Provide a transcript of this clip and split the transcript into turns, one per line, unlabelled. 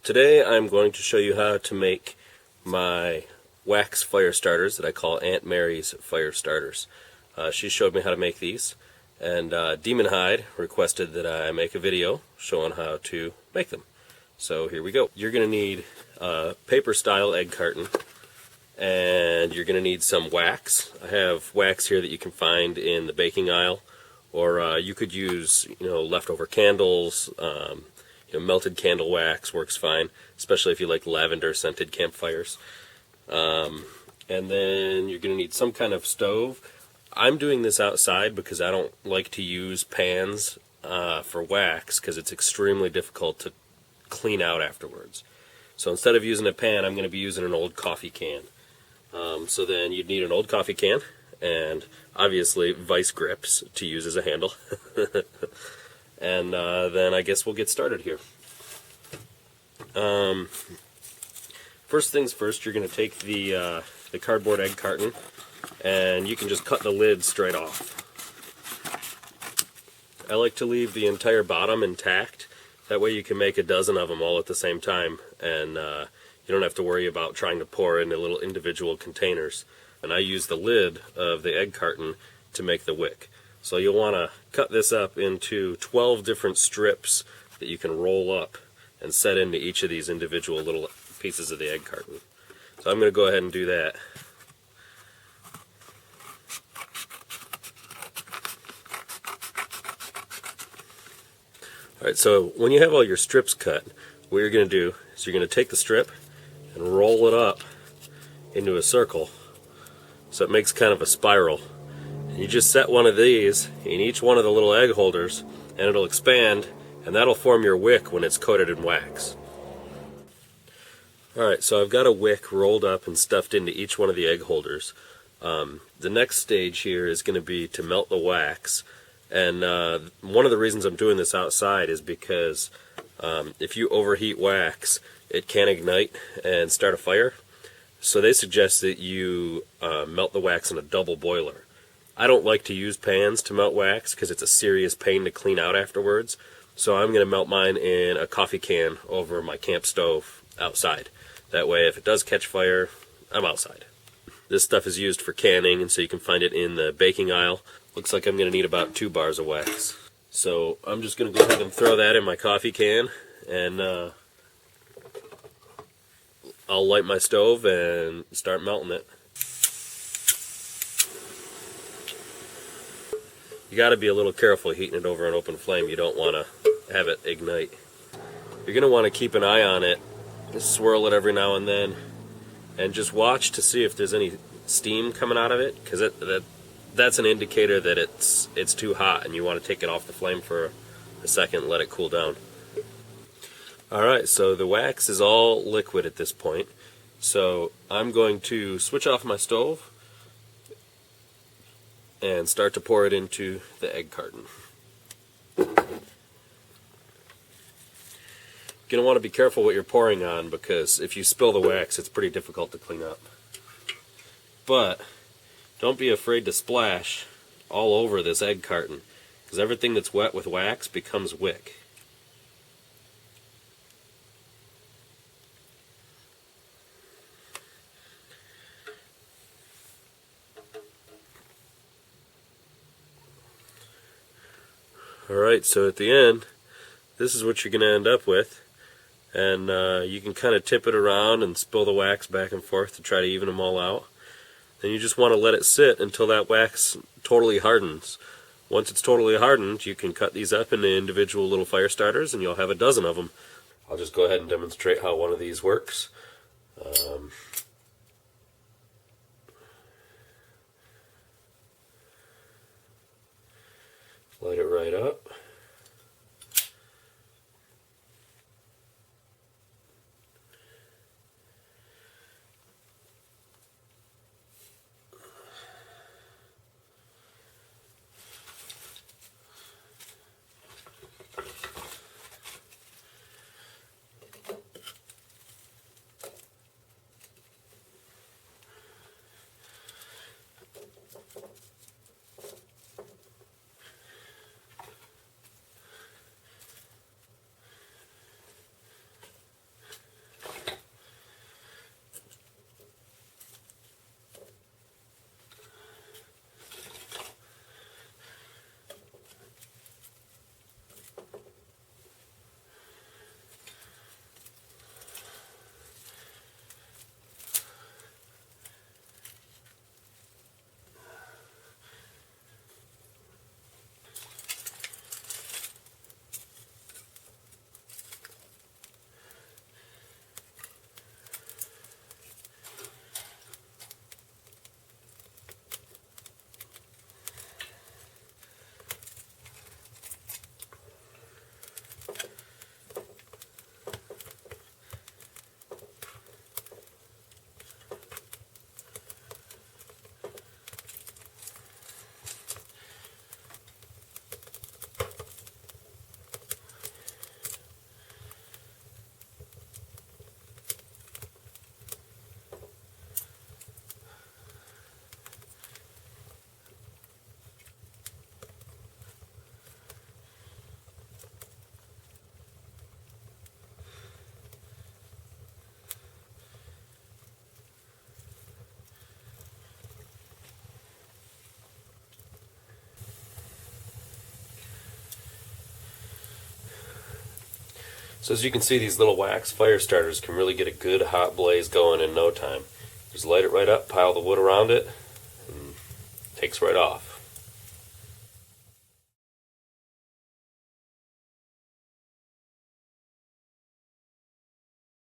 Today I'm going to show you how to make my wax fire starters that I call Aunt Mary's fire starters. She showed me how to make these, and Demon Hide requested that I make a video showing how to make them. So here we go. You're going to need a paper style egg carton, and you're going to need some wax. I have wax here that you can find in the baking aisle, or you could use leftover candles. Melted candle wax works fine, especially if you like lavender scented campfires. And then you're going to need some kind of stove. I'm doing this outside because I don't like to use pans for wax because it's extremely difficult to clean out afterwards. So instead of using a pan, I'm going to be using an old coffee can. So then you'd need an old coffee can and obviously vice grips to use as a handle. And then I guess we'll get started here. First things first, you're going to take the cardboard egg carton, and you can just cut the lid straight off. I like to leave the entire bottom intact. That way you can make a dozen of them all at the same time, and you don't have to worry about trying to pour into little individual containers. And I use the lid of the egg carton to make the wick. So you'll want to cut this up into 12 different strips that you can roll up and set into each of these individual little pieces of the egg carton. So I'm going to go ahead and do that. Alright, so when you have all your strips cut, what you're going to do is you're going to take the strip and roll it up into a circle so it makes kind of a spiral. You just set one of these in each one of the little egg holders, and it'll expand, and that'll form your wick when it's coated in wax. Alright, so I've got a wick rolled up and stuffed into each one of the egg holders. The next stage here is going to be to melt the wax, and one of the reasons I'm doing this outside is because if you overheat wax, it can ignite and start a fire. So they suggest that you melt the wax in a double boiler. I don't like to use pans to melt wax because it's a serious pain to clean out afterwards. So I'm going to melt mine in a coffee can over my camp stove outside. That way if it does catch fire, I'm outside. This stuff is used for canning, and so you can find it in the baking aisle. Looks like I'm going to need about 2 bars of wax. So I'm just going to go ahead and throw that in my coffee can, and I'll light my stove and start melting it. You got to be a little careful heating it over an open flame. You don't want to have it ignite. You're going to want to keep an eye on it, just swirl it every now and then, and just watch to see if there's any steam coming out of it, because that's an indicator that it's too hot and you want to take it off the flame for a second and let it cool down. Alright, so the wax is all liquid at this point, so I'm going to switch off my stove and start to pour it into the egg carton. You're going to want to be careful what you're pouring on, because if you spill the wax, it's pretty difficult to clean up. But don't be afraid to splash all over this egg carton, because everything that's wet with wax becomes wick. Alright, so at the end, this is what you're going to end up with, and you can kind of tip it around and spill the wax back and forth to try to even them all out. Then you just want to let it sit until that wax totally hardens. Once it's totally hardened, you can cut these up into individual little fire starters, and you'll have a dozen of them. I'll just go ahead and demonstrate how one of these works. Light it right up. So as you can see, these little wax fire starters can really get a good hot blaze going in no time. Just light it right up, pile the wood around it, and it takes right off.